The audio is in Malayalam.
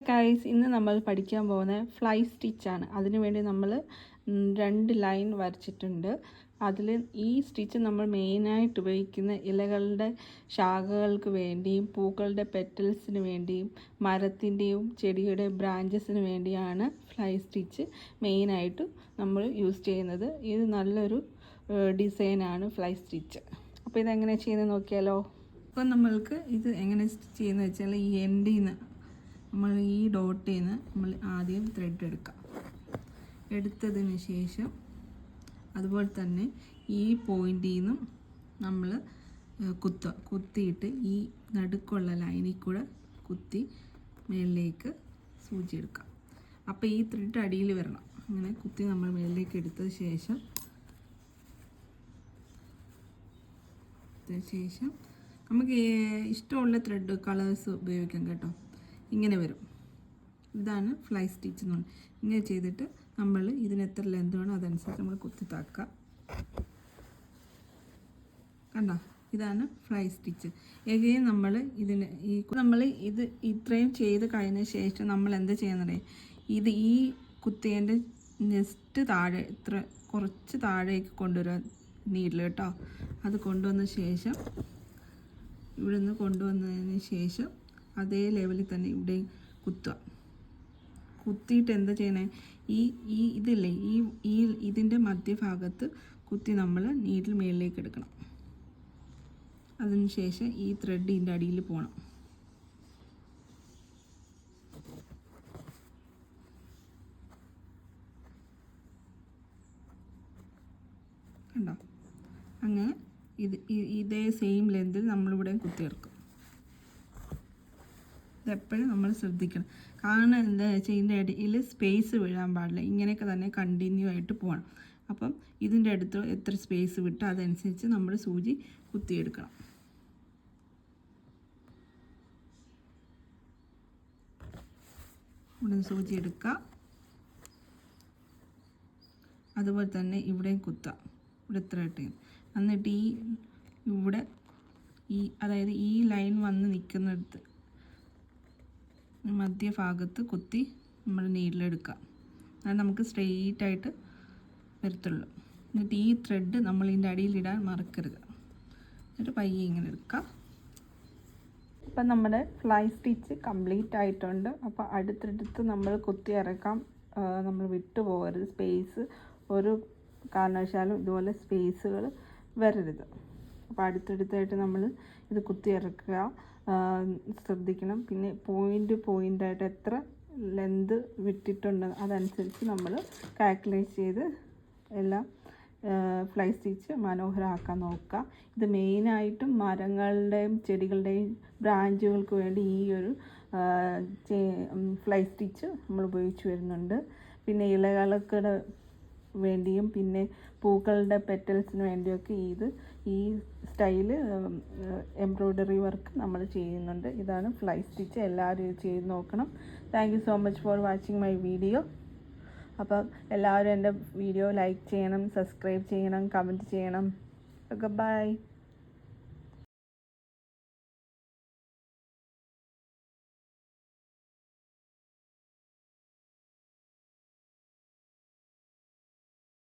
ഗൈസ്, ഇന്ന് നമ്മൾ പഠിക്കാൻ പോകുന്ന ഫ്ലൈ സ്റ്റിച്ചാണ്. അതിനുവേണ്ടി നമ്മൾ 2 ലൈൻ വരച്ചിട്ടുണ്ട്. അതിൽ ഈ സ്റ്റിച്ച് നമ്മൾ മെയിനായിട്ട് ഉപയോഗിക്കുന്ന ഇലകളുടെ ശാഖകൾക്ക് വേണ്ടിയും പൂക്കളുടെ പെറ്റൽസിന് വേണ്ടിയും മരത്തിൻ്റെയും ചെടിയുടെ ബ്രാഞ്ചസിന് വേണ്ടിയാണ് ഫ്ലൈ സ്റ്റിച്ച് മെയിനായിട്ട് നമ്മൾ യൂസ് ചെയ്യുന്നത്. ഇത് നല്ലൊരു ഡിസൈനാണ് ഫ്ലൈ സ്റ്റിച്ച്. അപ്പോൾ ഇതെങ്ങനെ ചെയ്യുന്നത് നോക്കിയാലോ. അപ്പോൾ നമ്മൾക്ക് ഇത് എങ്ങനെ സ്റ്റിച്ച് ചെയ്യുന്നത് വെച്ചാൽ ഈ എൻഡിൽ നിന്ന് നമ്മൾ ഈ ഡോട്ടിൽ നിന്ന് നമ്മൾ ആദ്യം ത്രെഡ് എടുക്കാം. എടുത്തതിന് ശേഷം അതുപോലെ തന്നെ ഈ പോയിന്റിൽ നിന്നും നമ്മൾ കുത്തിയിട്ട് ഈ നടുക്കുള്ള ലൈനിൽ കൂടെ കുത്തി മേളിലേക്ക് സൂചി എടുക്കാം. അപ്പോൾ ഈ ത്രെഡ് അടിയിൽ വരണം. അങ്ങനെ കുത്തി നമ്മൾ മേളിലേക്ക് എടുത്ത ശേഷം നമുക്ക് ഇഷ്ടമുള്ള ത്രെഡ് കളേഴ്സ് ഉപയോഗിക്കാം കേട്ടോ. ഇങ്ങനെ വരും. ഇതാണ് ഫ്ലൈ സ്റ്റിച്ച് എന്ന് പറയുന്നത്. ഇങ്ങനെ ചെയ്തിട്ട് നമ്മൾ ഇതിന് എത്ര ലെന്ത് വേണോ അതനുസരിച്ച് നമ്മൾ കുത്തി താക്കുക. കണ്ടോ, ഇതാണ് ഫ്ലൈ സ്റ്റിച്ച്. എഗെയിൻ നമ്മൾ ഇത് ഇത്രയും ചെയ്ത് കഴിഞ്ഞ ശേഷം നമ്മൾ എന്താ ചെയ്യുന്നത്, ഇത് ഈ കുത്തിയതിൻ്റെ ജസ്റ്റ് താഴെ കുറച്ച് താഴേക്ക് കൊണ്ടുവരാൻ നീഡിൽ കേട്ടോ. അത് കൊണ്ടുവന്ന ശേഷം ഇവിടെ നിന്ന് കൊണ്ടുവന്നതിന് ശേഷം അതേ ലെവലിൽ തന്നെ ഇവിടെ കുത്തിയിട്ട് എന്താ ചെയ്യണേ, ഇതില്ലേ ഇതിൻ്റെ മധ്യഭാഗത്ത് കുത്തി നമ്മൾ നീഡിൽ മേളിലേക്ക് എടുക്കണം. അതിന് ശേഷം ഈ ത്രെഡ് ഇതിൻ്റെ അടിയിൽ പോകണം. കണ്ടോ, അങ്ങനെ ഇതേ സെയിം ലെന്തിൽ നമ്മളിവിടെ കുത്തിയിറക്കും. ഇതെപ്പോഴും നമ്മൾ ശ്രദ്ധിക്കണം. കാരണം എന്താ വെച്ചാൽ ഇതിൻ്റെ ഇടയിൽ സ്പേസ് വീഴാൻ പാടില്ല. ഇങ്ങനെയൊക്കെ തന്നെ കണ്ടിന്യൂ ആയിട്ട് പോകണം. അപ്പം ഇതിൻ്റെ അടുത്ത് എത്ര സ്പേസ് വിട്ട് അതനുസരിച്ച് നമ്മൾ സൂചി കുത്തിയെടുക്കണം. ഇവിടെ സൂചി എടുക്കുക. അതുപോലെ തന്നെ ഇവിടെയും കുത്താം. ഇവിടെ എത്ര ഇട്ട് എന്നിട്ട് അതായത് ഈ ലൈൻ വന്ന് നിൽക്കുന്നിടത്ത് മധ്യഭാഗത്ത് കുത്തി നമ്മൾ നീഡിലെടുക്കുക. അത് നമുക്ക് സ്ട്രെയിറ്റ് ആയിട്ട് വരത്തുള്ളൂ. എന്നിട്ട് ഈ ത്രെഡ് നമ്മൾ ഇതിൻ്റെ അടിയിലിടാൻ മറക്കരുത്. എന്നിട്ട് പയ്യെ ഇങ്ങനെ എടുക്കുക. ഇപ്പം നമ്മുടെ ഫ്ലൈ സ്റ്റിച്ച് കംപ്ലീറ്റ് ആയിട്ടുണ്ട്. അപ്പോൾ അടുത്തടുത്ത് നമ്മൾ കുത്തി ഇറക്കാം. നമ്മൾ വിട്ടുപോകരുത്. സ്പേസ് ഒരു കാരണവശാലും ഇതുപോലെ സ്പേസുകൾ വരരുത്. അപ്പോൾ അടുത്തടുത്തായിട്ട് നമ്മൾ ഇത് കുത്തി ഇറക്കുക, ശ്രദ്ധിക്കണം. പിന്നെ പോയിൻ്റായിട്ട് എത്ര ലെന്ത് വിട്ടിട്ടുണ്ട് അതനുസരിച്ച് നമ്മൾ കാൽക്കുലേറ്റ് ചെയ്ത് എല്ലാം ഫ്ലൈ സ്റ്റിച്ച് മനോഹരമാക്കാൻ നോക്കുക. ഇത് മെയിനായിട്ടും മരങ്ങളുടെയും ചെടികളുടെയും ബ്രാഞ്ചുകൾക്ക് വേണ്ടി ഈ ഒരു ഫ്ലൈ സ്റ്റിച്ച് നമ്മൾ ഉപയോഗിച്ച് വരുന്നുണ്ട്. പിന്നെ ഇലകൾക്ക് വേണ്ടിയും പിന്നെ പൂക്കളുടെ പെറ്റൽസിന് വേണ്ടിയൊക്കെ ഈ സ്റ്റൈല് എംബ്രോയ്ഡറി വർക്ക് നമ്മൾ ചെയ്യുന്നുണ്ട്. ഇതാണ് ഫ്ലൈ സ്റ്റിച്ച്. എല്ലാവരും ഇത് ചെയ്ത് നോക്കണം. Thank you so much for watching my video. അപ്പം എല്ലാവരും എൻ്റെ വീഡിയോ ലൈക്ക് ചെയ്യണം, സബ്സ്ക്രൈബ് ചെയ്യണം, കമൻറ്റ് ചെയ്യണം. Okay, by.